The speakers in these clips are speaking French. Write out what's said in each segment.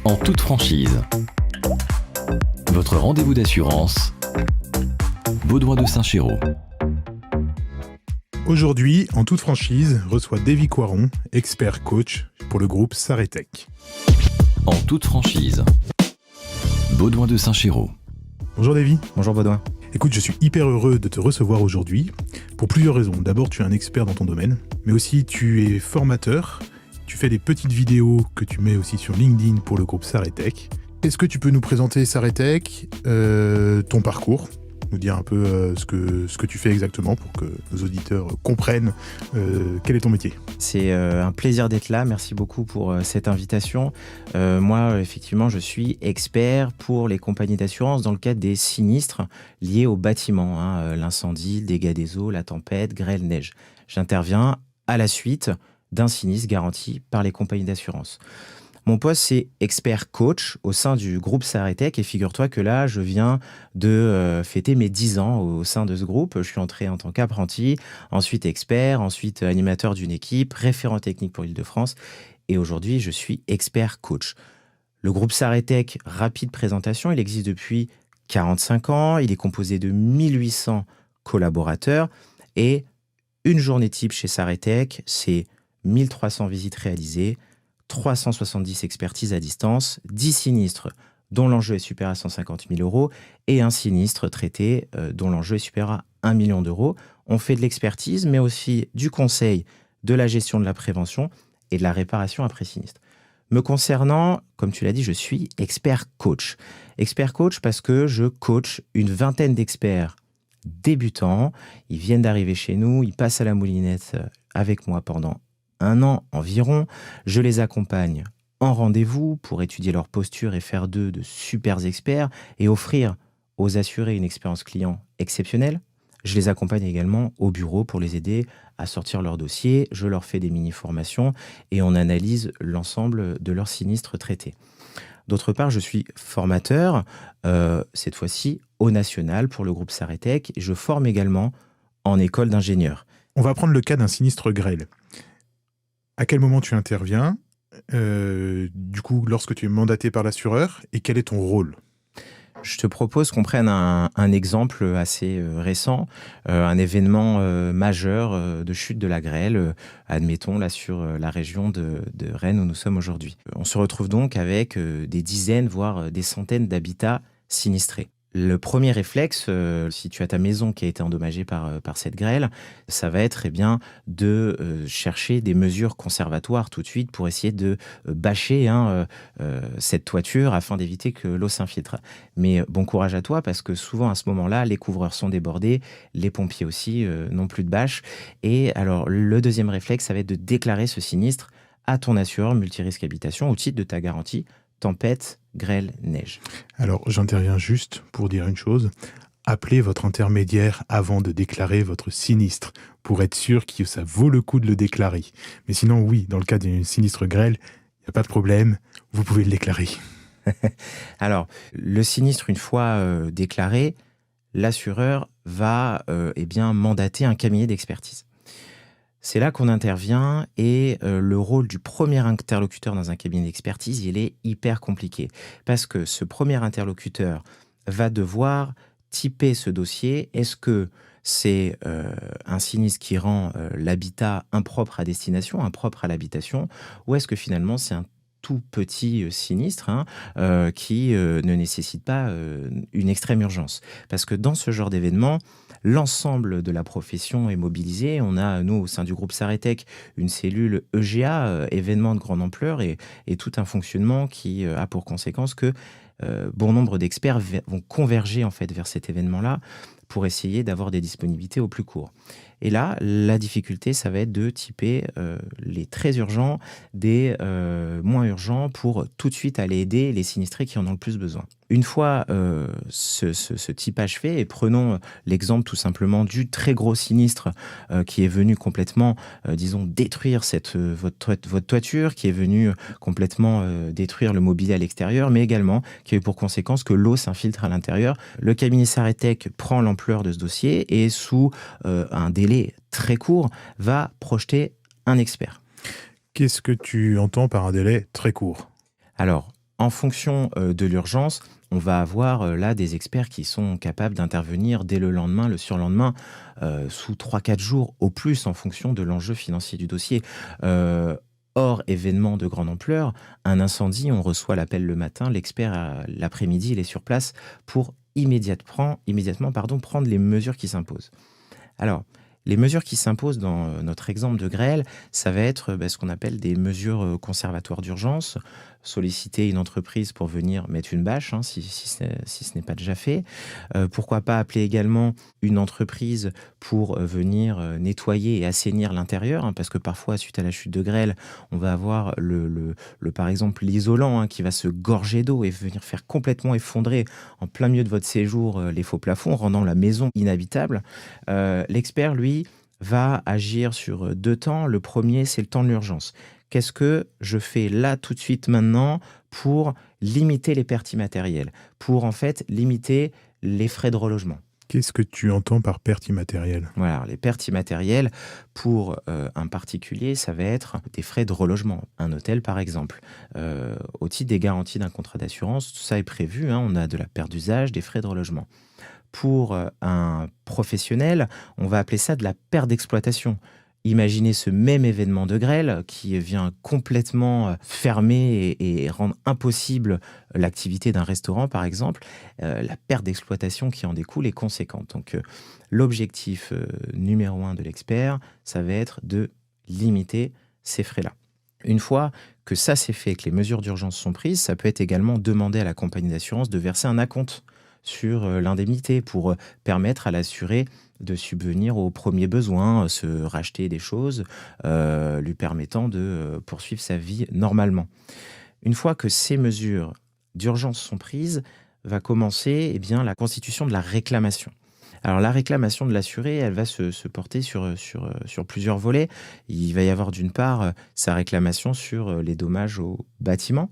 En toute franchise. Votre rendez-vous d'assurance. Baudouin de Saint-Chéraud. Aujourd'hui, en toute franchise, reçoit Davy Coiron, expert coach pour le groupe Saretech. En toute franchise. Baudouin de Saint-Chéraud. Bonjour Davy. Bonjour Baudouin. Écoute, je suis hyper heureux de te recevoir aujourd'hui pour plusieurs raisons. D'abord, tu es un expert dans ton domaine, mais aussi tu es formateur. Tu fais des petites vidéos que tu mets aussi sur LinkedIn pour le groupe Saretech. Est-ce que tu peux nous présenter Saretech, ton parcours, nous dire un peu ce que tu fais exactement pour que nos auditeurs comprennent quel est ton métier? C'est un plaisir d'être là. Merci beaucoup pour cette invitation. Moi, effectivement, je suis expert pour les compagnies d'assurance dans le cadre des sinistres liés au bâtiment, l'incendie, le dégât des eaux, la tempête, grêle, neige. J'interviens à la suite d'un sinistre garanti par les compagnies d'assurance. Mon poste, c'est expert coach au sein du groupe Saretech. Et figure-toi que là, je viens de fêter mes 10 ans au sein de ce groupe. Je suis entré en tant qu'apprenti, ensuite expert, ensuite animateur d'une équipe, référent technique pour l'Île-de-France. Et aujourd'hui, je suis expert coach. Le groupe Saretech, rapide présentation, il existe depuis 45 ans. Il est composé de 1800 collaborateurs. Et une journée type chez Saretech, c'est 1300 visites réalisées, 370 expertises à distance, 10 sinistres dont l'enjeu est supérieur à 150 000 euros et un sinistre traité dont l'enjeu est supérieur à 1 million d'euros. On fait de l'expertise, mais aussi du conseil, de la gestion de la prévention et de la réparation après sinistre. Me concernant, comme tu l'as dit, je suis expert coach. Expert coach parce que je coach une vingtaine d'experts débutants. Ils viennent d'arriver chez nous, ils passent à la moulinette avec moi pendant 1 an environ. Je les accompagne en rendez-vous pour étudier leur posture et faire d'eux de super experts et offrir aux assurés une expérience client exceptionnelle. Je les accompagne également au bureau pour les aider à sortir leur dossier. Je leur fais des mini-formations et on analyse l'ensemble de leurs sinistres traités. D'autre part, je suis formateur, cette fois-ci au national pour le groupe Saretech. Je forme également en école d'ingénieur. On va prendre le cas d'un sinistre grêle. À quel moment tu interviens, du coup, lorsque tu es mandaté par l'assureur, et quel est ton rôle? Je te propose qu'on prenne un exemple assez récent, un événement majeur de chute de la grêle, admettons là sur la région de Rennes où nous sommes aujourd'hui. On se retrouve donc avec des dizaines, voire des centaines d'habitats sinistrés. Le premier réflexe, si tu as ta maison qui a été endommagée par cette grêle, ça va être de chercher des mesures conservatoires tout de suite pour essayer de bâcher cette toiture afin d'éviter que l'eau s'infiltre. Mais bon courage à toi parce que souvent à ce moment-là, les couvreurs sont débordés, les pompiers aussi n'ont plus de bâche. Et alors le deuxième réflexe, ça va être de déclarer ce sinistre à ton assureur multirisque habitation au titre de ta garantie tempête, grêle, neige. Alors, j'interviens juste pour dire une chose. Appelez votre intermédiaire avant de déclarer votre sinistre pour être sûr que ça vaut le coup de le déclarer. Mais sinon, oui, dans le cas d'une sinistre grêle, il n'y a pas de problème, vous pouvez le déclarer. Alors, le sinistre, une fois déclaré, l'assureur va mandater un cabinet d'expertise. C'est là qu'on intervient et le rôle du premier interlocuteur dans un cabinet d'expertise, il est hyper compliqué. Parce que ce premier interlocuteur va devoir typer ce dossier. Est-ce que c'est un sinistre qui rend l'habitat impropre à destination, impropre à l'habitation, ou est-ce que finalement c'est un tout petit sinistre qui ne nécessite pas une extrême urgence? Parce que dans ce genre d'événement, l'ensemble de la profession est mobilisée. On a, nous, au sein du groupe Saretech, une cellule EGA, événements de grande ampleur, et tout un fonctionnement qui a pour conséquence que bon nombre d'experts vont converger en fait vers cet événement-là pour essayer d'avoir des disponibilités au plus court. Et là, la difficulté, ça va être de typer les très urgents des moins urgents pour tout de suite aller aider les sinistrés qui en ont le plus besoin. Une fois ce typage fait, et prenons l'exemple tout simplement du très gros sinistre qui est venu complètement, détruire votre toiture, qui est venu complètement détruire le mobilier à l'extérieur, mais également qui a eu pour conséquence que l'eau s'infiltre à l'intérieur. Le cabinet Saretech prend l'ampleur de ce dossier et sous un délai très court, va projeter un expert. Qu'est-ce que tu entends par un délai très court ? Alors, En fonction de l'urgence, on va avoir là des experts qui sont capables d'intervenir dès le lendemain, le surlendemain, sous 3-4 jours au plus en fonction de l'enjeu financier du dossier. Hors événement de grande ampleur, un incendie, on reçoit l'appel le matin, l'expert l'après-midi, il est sur place pour immédiatement prendre les mesures qui s'imposent. Alors, les mesures qui s'imposent dans notre exemple de grêle, ça va être ce qu'on appelle des mesures conservatoires d'urgence, solliciter une entreprise pour venir mettre une bâche, hein, si ce n'est pas déjà fait. Pourquoi pas appeler également une entreprise pour venir nettoyer et assainir l'intérieur, hein, parce que parfois, suite à la chute de grêle, on va avoir par exemple l'isolant qui va se gorger d'eau et venir faire complètement effondrer en plein milieu de votre séjour les faux plafonds, rendant la maison inhabitable. L'expert, lui, va agir sur 2 temps. Le premier, c'est le temps de l'urgence. Qu'est-ce que je fais là, tout de suite, maintenant, pour limiter les pertes immatérielles, pour en fait limiter les frais de relogement? Qu'est-ce que tu entends par perte immatérielle? Voilà, les pertes immatérielles, pour un particulier, ça va être des frais de relogement. Un hôtel, par exemple. Au titre des garanties d'un contrat d'assurance, tout ça est prévu, hein, on a de la perte d'usage, des frais de relogement. Pour un professionnel, on va appeler ça de la perte d'exploitation. Imaginez ce même événement de grêle qui vient complètement fermer et rendre impossible l'activité d'un restaurant, par exemple. La perte d'exploitation qui en découle est conséquente. Donc, l'objectif numéro 1 de l'expert, ça va être de limiter ces frais-là. Une fois que ça c'est fait, que les mesures d'urgence sont prises, ça peut être également demander à la compagnie d'assurance de verser un acompte sur l'indemnité pour permettre à l'assuré de subvenir aux premiers besoins, se racheter des choses, lui permettant de poursuivre sa vie normalement. Une fois que ces mesures d'urgence sont prises, va commencer la constitution de la réclamation. Alors la réclamation de l'assuré, elle va se porter sur plusieurs volets. Il va y avoir d'une part sa réclamation sur les dommages au bâtiment.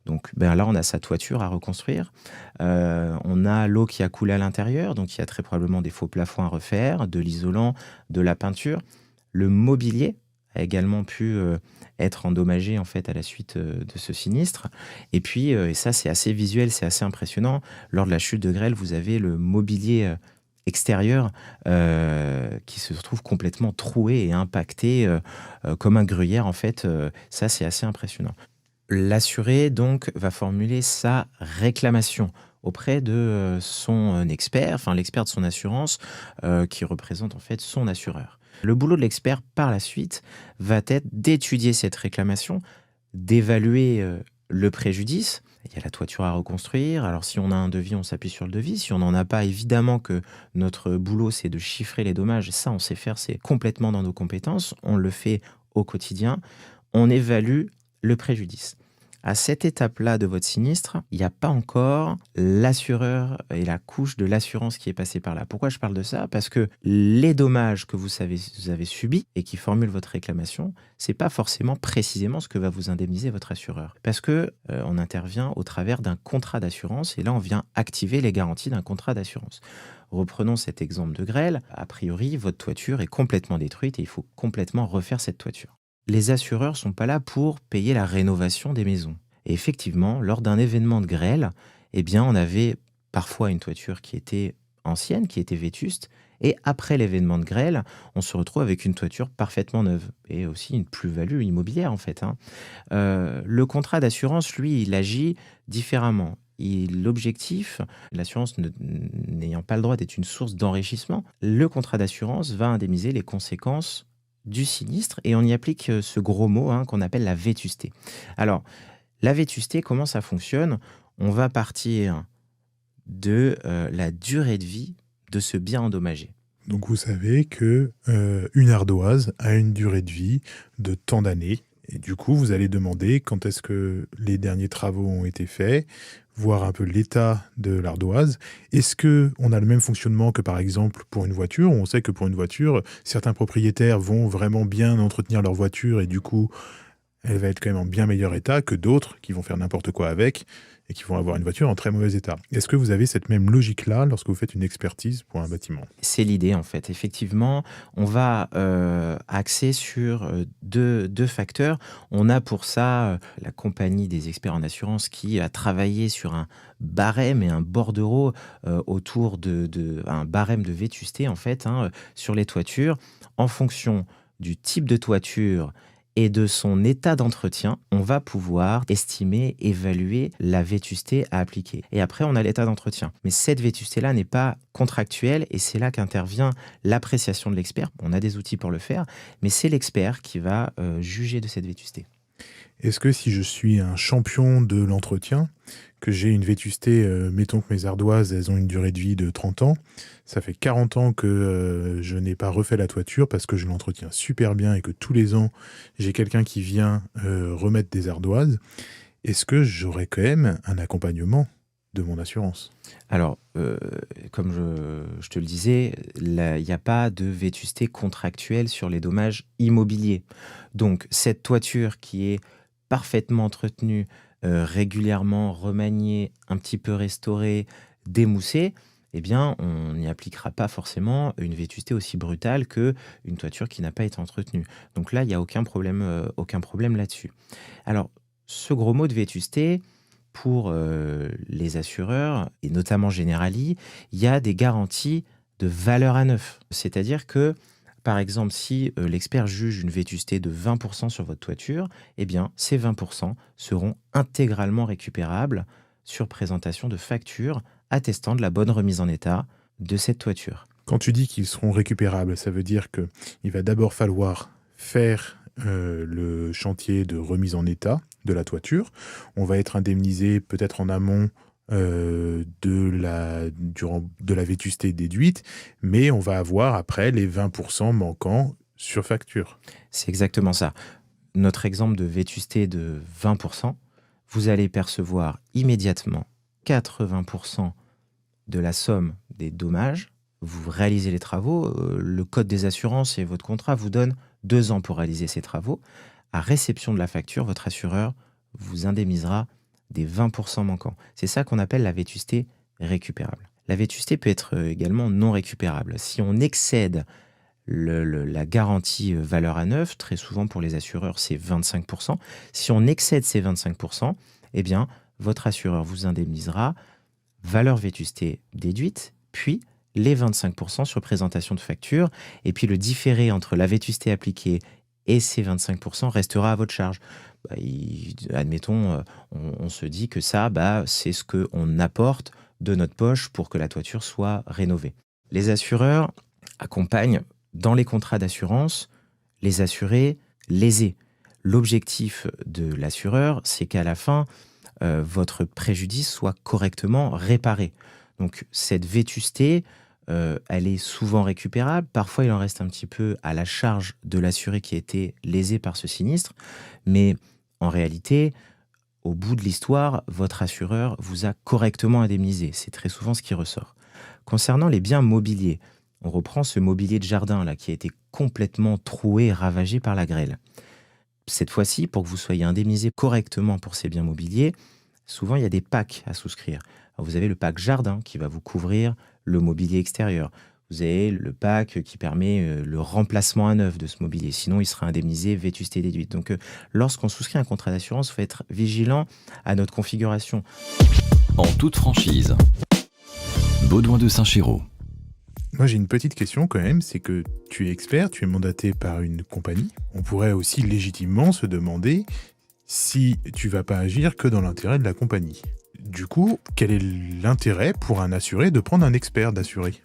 Donc là, on a sa toiture à reconstruire. On a l'eau qui a coulé à l'intérieur, donc il y a très probablement des faux plafonds à refaire, de l'isolant, de la peinture. Le mobilier a également pu être endommagé en fait à la suite de ce sinistre. Et puis, et ça c'est assez visuel, c'est assez impressionnant, lors de la chute de grêle, vous avez le mobilier extérieur qui se trouve complètement troué et impacté comme un gruyère en fait. Ça c'est assez impressionnant. L'assuré, donc, va formuler sa réclamation auprès de son expert, enfin l'expert de son assurance, qui représente en fait son assureur. Le boulot de l'expert, par la suite, va être d'étudier cette réclamation, d'évaluer le préjudice. Il y a la toiture à reconstruire. Alors, si on a un devis, on s'appuie sur le devis. Si on n'en a pas, évidemment que notre boulot, c'est de chiffrer les dommages. Ça, on sait faire, c'est complètement dans nos compétences. On le fait au quotidien. On évalue le préjudice. À cette étape-là de votre sinistre, il n'y a pas encore l'assureur et la couche de l'assurance qui est passée par là. Pourquoi je parle de ça? Parce que les dommages que vous avez subis et qui formulent votre réclamation, c'est pas forcément précisément ce que va vous indemniser votre assureur. Parce que on intervient au travers d'un contrat d'assurance et là, on vient activer les garanties d'un contrat d'assurance. Reprenons cet exemple de grêle. A priori, votre toiture est complètement détruite et il faut complètement refaire cette toiture. Les assureurs ne sont pas là pour payer la rénovation des maisons. Et effectivement, lors d'un événement de grêle, on avait parfois une toiture qui était ancienne, qui était vétuste, et après l'événement de grêle, on se retrouve avec une toiture parfaitement neuve, et aussi une plus-value immobilière en fait. Le contrat d'assurance, lui, il agit différemment. L'objectif, l'assurance n'ayant pas le droit d'être une source d'enrichissement, le contrat d'assurance va indemniser les conséquences du sinistre et on y applique ce gros mot qu'on appelle la vétusté. Alors, la vétusté, comment ça fonctionne? On va partir de la durée de vie de ce bien endommagé. Donc vous savez que une ardoise a une durée de vie de tant d'années. Et du coup, vous allez demander quand est-ce que les derniers travaux ont été faits, voir un peu l'état de l'ardoise. Est-ce qu'on a le même fonctionnement que par exemple pour une voiture? On sait que pour une voiture, certains propriétaires vont vraiment bien entretenir leur voiture et du coup elle va être quand même en bien meilleur état que d'autres qui vont faire n'importe quoi avec et qui vont avoir une voiture en très mauvais état. Est-ce que vous avez cette même logique-là lorsque vous faites une expertise pour un bâtiment? C'est l'idée en fait. Effectivement, on va axer sur deux facteurs. On a pour ça la compagnie des experts en assurance qui a travaillé sur un barème et un bordereau autour un barème de vétusté en fait sur les toitures. En fonction du type de toiture et de son état d'entretien, on va pouvoir estimer, évaluer la vétusté à appliquer. Et après, on a l'état d'entretien. Mais cette vétusté-là n'est pas contractuelle et c'est là qu'intervient l'appréciation de l'expert. On a des outils pour le faire, mais c'est l'expert qui va juger de cette vétusté. Est-ce que si je suis un champion de l'entretien, que j'ai une vétusté, mettons que mes ardoises, elles ont une durée de vie de 30 ans, ça fait 40 ans que je n'ai pas refait la toiture parce que je l'entretiens super bien et que tous les ans, j'ai quelqu'un qui vient remettre des ardoises, est-ce que j'aurai quand même un accompagnement de mon assurance? Alors, comme je te le disais, il n'y a pas de vétusté contractuelle sur les dommages immobiliers. Donc, cette toiture qui est parfaitement entretenue, régulièrement remaniée, un petit peu restaurée, démoussée, eh bien, on n'y appliquera pas forcément une vétusté aussi brutale qu'une toiture qui n'a pas été entretenue. Donc là, il n'y a aucun problème là-dessus. Alors, ce gros mot de vétusté, pour les assureurs, et notamment Generali, il y a des garanties de valeur à neuf. C'est-à-dire que, par exemple, si l'expert juge une vétusté de 20% sur votre toiture, eh bien, ces 20% seront intégralement récupérables sur présentation de factures attestant de la bonne remise en état de cette toiture. Quand tu dis qu'ils seront récupérables, ça veut dire qu'il va d'abord falloir faire le chantier de remise en état de la toiture. On va être indemnisé peut-être en amont de la vétusté déduite, mais on va avoir après les 20% manquants sur facture. C'est exactement ça. Notre exemple de vétusté de 20%, vous allez percevoir immédiatement 80% de la somme des dommages. Vous réalisez les travaux, le code des assurances et votre contrat vous donnent 2 ans pour réaliser ces travaux. À réception de la facture, votre assureur vous indemnisera des 20% manquants. C'est ça qu'on appelle la vétusté récupérable. La vétusté peut être également non récupérable. Si on excède la garantie valeur à neuf, très souvent pour les assureurs, c'est 25%. Si on excède ces 25%, eh bien, votre assureur vous indemnisera valeur vétusté déduite, puis les 25% sur présentation de facture, et puis le différé entre la vétusté appliquée et ces 25% restera à votre charge. Admettons, on se dit que ça, c'est ce qu'on apporte de notre poche pour que la toiture soit rénovée. Les assureurs accompagnent dans les contrats d'assurance les assurés lésés. L'objectif de l'assureur, c'est qu'à la fin, votre préjudice soit correctement réparé. Donc cette vétusté, elle est souvent récupérable. Parfois, il en reste un petit peu à la charge de l'assuré qui a été lésé par ce sinistre. Mais en réalité, au bout de l'histoire, votre assureur vous a correctement indemnisé. C'est très souvent ce qui ressort. Concernant les biens mobiliers, on reprend ce mobilier de jardin là, qui a été complètement troué et ravagé par la grêle. Cette fois-ci, pour que vous soyez indemnisé correctement pour ces biens mobiliers, souvent il y a des packs à souscrire. Alors, vous avez le pack jardin qui va vous couvrir le mobilier extérieur. Vous avez le pack qui permet le remplacement à neuf de ce mobilier. Sinon, il sera indemnisé vétusté déduite. Donc, lorsqu'on souscrit un contrat d'assurance, il faut être vigilant à notre configuration. En toute franchise, Baudouin de Saint-Chéraud. Moi, j'ai une petite question quand même, c'est que tu es expert, tu es mandaté par une compagnie. On pourrait aussi légitimement se demander si tu vas pas agir que dans l'intérêt de la compagnie. Du coup, quel est l'intérêt pour un assuré de prendre un expert d'assuré ?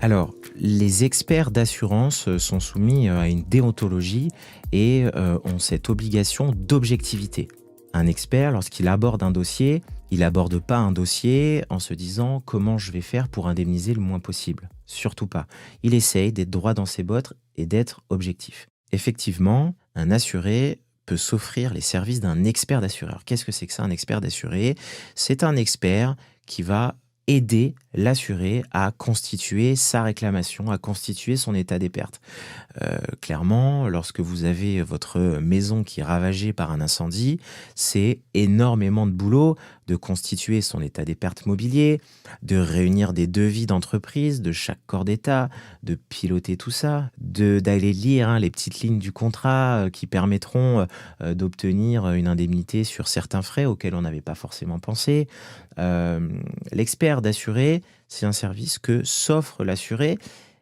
Alors, les experts d'assurance sont soumis à une déontologie et ont cette obligation d'objectivité. Un expert, lorsqu'il aborde un dossier, il n'aborde pas un dossier en se disant comment je vais faire pour indemniser le moins possible. Surtout pas. Il essaye d'être droit dans ses bottes et d'être objectif. Effectivement, un assuré peut s'offrir les services d'un expert d'assureur. Qu'est-ce que c'est que ça, un expert d'assuré ? C'est un expert qui va aider l'assuré à constituer sa réclamation, à constituer son état des pertes. Clairement, lorsque vous avez votre maison qui est ravagée par un incendie, c'est énormément de boulot de constituer son état des pertes mobilier, de réunir des devis d'entreprise de chaque corps d'État, de piloter tout ça, d'aller lire les petites lignes du contrat qui permettront d'obtenir une indemnité sur certains frais auxquels on n'avait pas forcément pensé. L'expert d'assuré, c'est un service que s'offre l'assuré,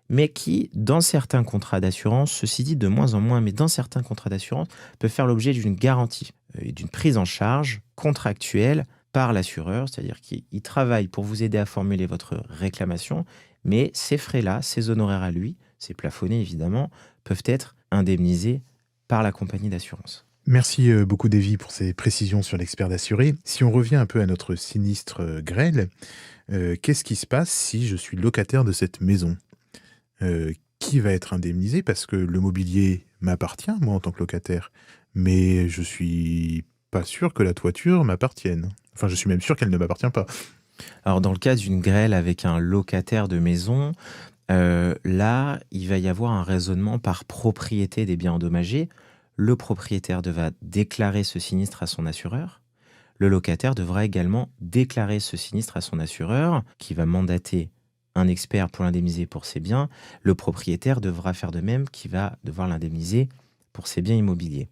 mais qui, dans certains contrats d'assurance, ceci dit de moins en moins, mais dans certains contrats d'assurance, peut faire l'objet d'une garantie et d'une prise en charge contractuelle par l'assureur, c'est-à-dire qu'il travaille pour vous aider à formuler votre réclamation, mais ces frais-là, ces honoraires à lui, c'est plafonné évidemment, peuvent être indemnisés par la compagnie d'assurance. Merci beaucoup, Davy, pour ces précisions sur l'expert d'assuré. Si on revient un peu à notre sinistre grêle, qu'est-ce qui se passe si je suis locataire de cette maison ? Qui va être indemnisé? Parce que le mobilier m'appartient, moi, en tant que locataire. Mais je suis pas sûr que la toiture m'appartienne. Enfin, je suis même sûr qu'elle ne m'appartient pas. Alors, dans le cas d'une grêle avec un locataire de maison, là, il va y avoir un raisonnement par propriété des biens endommagés. Le propriétaire devra déclarer ce sinistre à son assureur. Le locataire devra également déclarer ce sinistre à son assureur, qui va mandater un expert pour l'indemniser pour ses biens. Le propriétaire devra faire de même, qui va devoir l'indemniser pour ses biens immobiliers.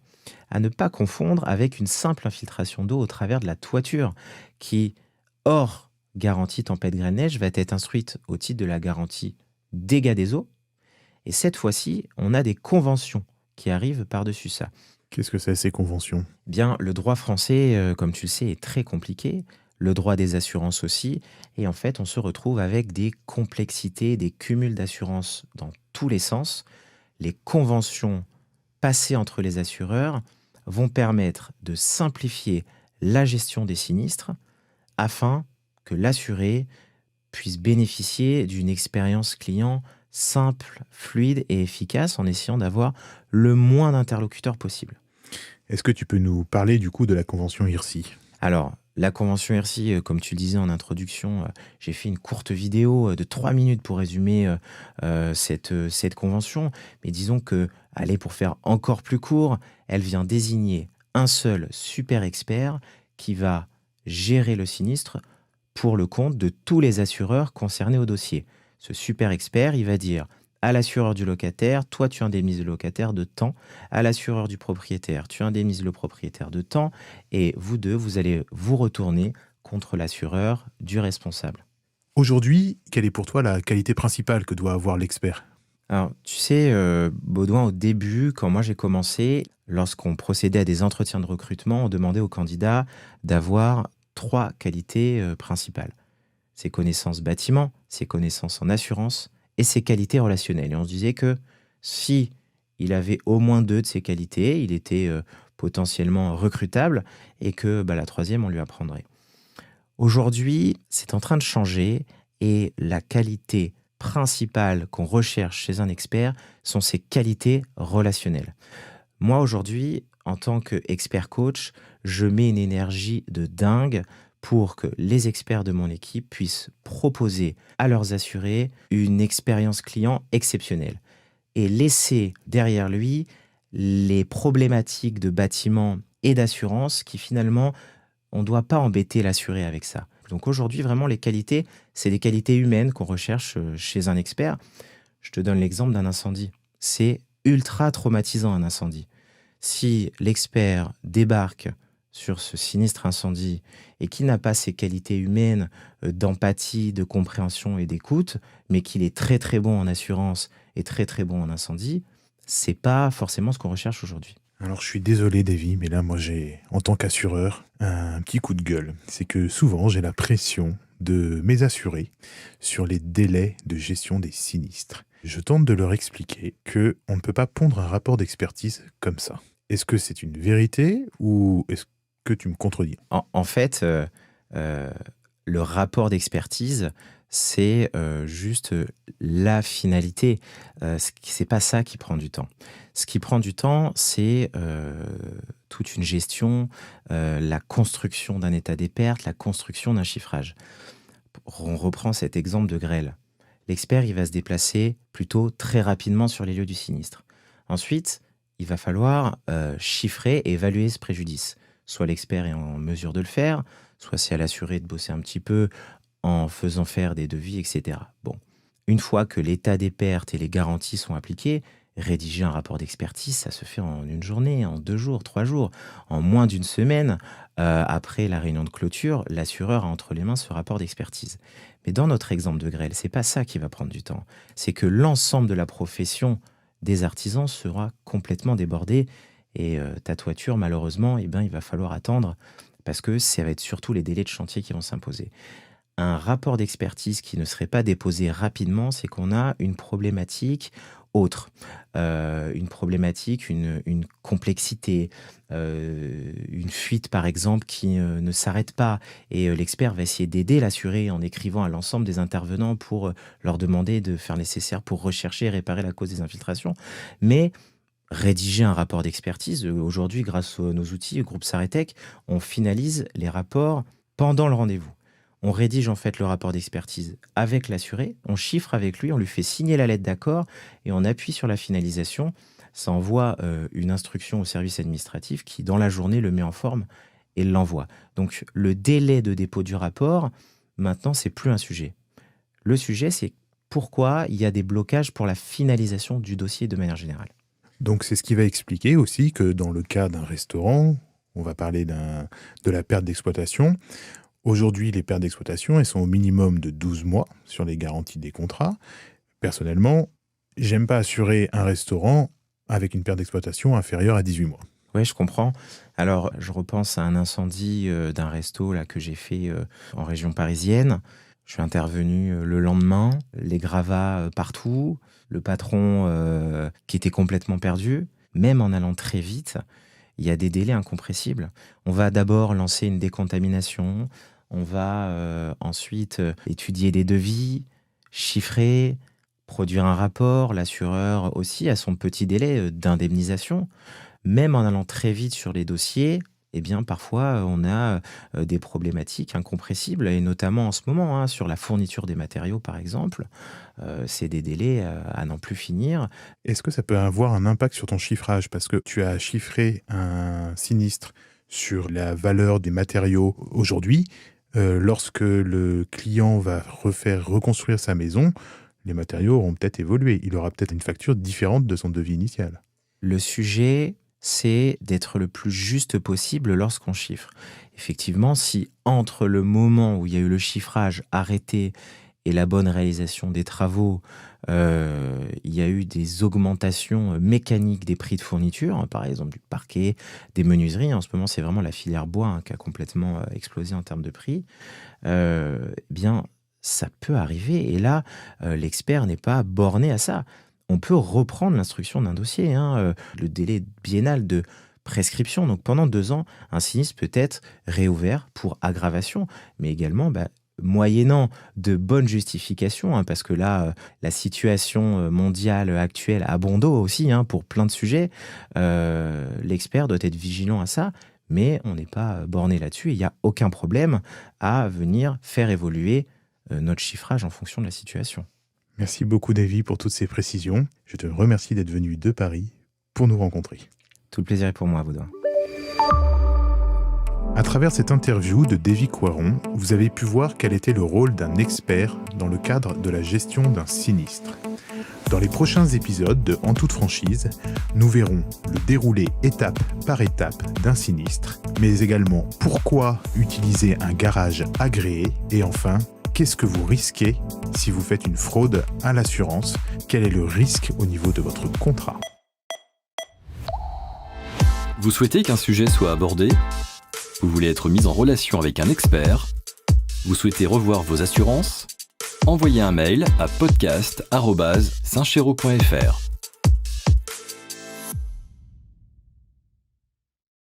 À ne pas confondre avec une simple infiltration d'eau au travers de la toiture, qui, hors garantie tempête grêle-neige, va être instruite au titre de la garantie dégâts des eaux. Et cette fois-ci, on a des conventions qui arrivent par-dessus ça. Qu'est-ce que c'est, ces conventions ? Bien, le droit français, comme tu le sais, est très compliqué. Le droit des assurances aussi. Et en fait, on se retrouve avec des complexités, des cumuls d'assurances dans tous les sens. Les conventions passées entre les assureurs vont permettre de simplifier la gestion des sinistres afin que l'assuré puisse bénéficier d'une expérience client simple, fluide et efficace en essayant d'avoir le moins d'interlocuteurs possible. Est-ce que tu peux nous parler du coup de la convention IRSI ? Alors, la convention IRSI, comme tu le disais en introduction, j'ai fait une courte vidéo de 3 minutes pour résumer cette convention. Mais disons que, allez, pour faire encore plus court, elle vient désigner un seul super expert qui va gérer le sinistre pour le compte de tous les assureurs concernés au dossier. Ce super expert, il va dire à l'assureur du locataire, toi tu indemnises le locataire de temps, à l'assureur du propriétaire, tu indemnises le propriétaire de temps, et vous deux, vous allez vous retourner contre l'assureur du responsable. Aujourd'hui, quelle est pour toi la qualité principale que doit avoir l'expert ? Alors, tu sais, Baudouin, au début, quand moi j'ai commencé, lorsqu'on procédait à des entretiens de recrutement, on demandait aux candidats d'avoir 3 qualités principales. Ses connaissances bâtiment, ses connaissances en assurance et ses qualités relationnelles. Et on se disait que si il avait au moins 2 de ces qualités, il était potentiellement recrutable et que la 3e, on lui apprendrait. Aujourd'hui, c'est en train de changer et la qualité principale qu'on recherche chez un expert sont ses qualités relationnelles. Moi, aujourd'hui, en tant qu'expert coach, je mets une énergie de dingue pour que les experts de mon équipe puissent proposer à leurs assurés une expérience client exceptionnelle et laisser derrière lui les problématiques de bâtiment et d'assurance qui finalement, on ne doit pas embêter l'assuré avec ça. Donc aujourd'hui, vraiment, les qualités, c'est des qualités humaines qu'on recherche chez un expert. Je te donne l'exemple d'un incendie. C'est ultra traumatisant, un incendie. Si l'expert débarque sur ce sinistre incendie et qu'il n'a pas ces qualités humaines d'empathie, de compréhension et d'écoute, mais qu'il est très très bon en assurance et très très bon en incendie, c'est pas forcément ce qu'on recherche aujourd'hui. Alors je suis désolé, Davy, mais là moi j'ai, en tant qu'assureur, un petit coup de gueule. C'est que souvent j'ai la pression de mes assurés sur les délais de gestion des sinistres. Je tente de leur expliquer que on ne peut pas pondre un rapport d'expertise comme ça. Est-ce que c'est une vérité ou est-ce que tu me contredis ? En fait, le rapport d'expertise, c'est juste la finalité. C'est pas ça qui prend du temps. Ce qui prend du temps, c'est toute une gestion, la construction d'un état des pertes, la construction d'un chiffrage. On reprend cet exemple de grêle. L'expert, il va se déplacer plutôt très rapidement sur les lieux du sinistre. Ensuite, il va falloir chiffrer et évaluer ce préjudice. Soit l'expert est en mesure de le faire, soit c'est à l'assuré de bosser un petit peu en faisant faire des devis, etc. Bon, une fois que l'état des pertes et les garanties sont appliquées, rédiger un rapport d'expertise, ça se fait en une journée, en 2 jours, 3 jours, en moins d'une semaine. Après la réunion de clôture, l'assureur a entre les mains ce rapport d'expertise. Mais dans notre exemple de grêle, c'est pas ça qui va prendre du temps. C'est que l'ensemble de la profession des artisans sera complètement débordé et ta toiture, malheureusement, il va falloir attendre parce que ça va être surtout les délais de chantier qui vont s'imposer. Un rapport d'expertise qui ne serait pas déposé rapidement, c'est qu'on a une problématique autre, une problématique, une complexité, une fuite par exemple qui ne s'arrête pas. Et l'expert va essayer d'aider l'assuré en écrivant à l'ensemble des intervenants pour leur demander de faire nécessaire pour rechercher et réparer la cause des infiltrations. Mais rédiger un rapport d'expertise, aujourd'hui grâce à nos outils, le groupe Saretec, on finalise les rapports pendant le rendez-vous. On rédige en fait le rapport d'expertise avec l'assuré, on chiffre avec lui, on lui fait signer la lettre d'accord et on appuie sur la finalisation. Ça envoie une instruction au service administratif qui, dans la journée, le met en forme et l'envoie. Donc le délai de dépôt du rapport, maintenant, c'est plus un sujet. Le sujet, c'est pourquoi il y a des blocages pour la finalisation du dossier de manière générale. Donc c'est ce qui va expliquer aussi que dans le cas d'un restaurant, on va parler de la perte d'exploitation. Aujourd'hui, les pertes d'exploitation, elles sont au minimum de 12 mois sur les garanties des contrats. Personnellement, j'aime pas assurer un restaurant avec une perte d'exploitation inférieure à 18 mois. Oui, je comprends. Alors, je repense à un incendie d'un resto là, que j'ai fait en région parisienne. Je suis intervenu le lendemain, les gravats partout, le patron qui était complètement perdu. Même en allant très vite, il y a des délais incompressibles. On va d'abord lancer une décontamination, on va ensuite étudier des devis, chiffrer, produire un rapport. L'assureur aussi a son petit délai d'indemnisation. Même en allant très vite sur les dossiers, eh bien, parfois, on a des problématiques incompressibles, et notamment en ce moment, sur la fourniture des matériaux, par exemple. C'est des délais à n'en plus finir. Est-ce que ça peut avoir un impact sur ton chiffrage? Parce que tu as chiffré un sinistre sur la valeur des matériaux aujourd'hui. Lorsque le client va reconstruire sa maison, les matériaux auront peut-être évolué. Il aura peut-être une facture différente de son devis initial. Le sujet, c'est d'être le plus juste possible lorsqu'on chiffre. Effectivement, si entre le moment où il y a eu le chiffrage arrêté et la bonne réalisation des travaux, il y a eu des augmentations mécaniques des prix de fourniture, par exemple du parquet, des menuiseries. En ce moment, c'est vraiment la filière bois qui a complètement explosé en termes de prix. Bien, ça peut arriver. Et là, l'expert n'est pas borné à ça. On peut reprendre l'instruction d'un dossier. Le délai biennal de prescription. Donc pendant 2 ans, un sinistre peut être réouvert pour aggravation, mais également moyennant de bonnes justifications, parce que là, la situation mondiale actuelle a bon dos aussi pour plein de sujets. L'expert doit être vigilant à ça, mais on n'est pas borné là-dessus. Il n'y a aucun problème à venir faire évoluer notre chiffrage en fonction de la situation. Merci beaucoup, Davy, pour toutes ces précisions. Je te remercie d'être venu de Paris pour nous rencontrer. Tout le plaisir est pour moi, Baudouin. À travers cette interview de Davy Coiron, vous avez pu voir quel était le rôle d'un expert dans le cadre de la gestion d'un sinistre. Dans les prochains épisodes de En toute franchise, nous verrons le déroulé étape par étape d'un sinistre, mais également pourquoi utiliser un garage agréé et enfin, qu'est-ce que vous risquez si vous faites une fraude à l'assurance? Quel est le risque au niveau de votre contrat? Vous souhaitez qu'un sujet soit abordé? Vous voulez être mis en relation avec un expert? Vous souhaitez revoir vos assurances? Envoyez un mail à podcast@saintchéraud.fr.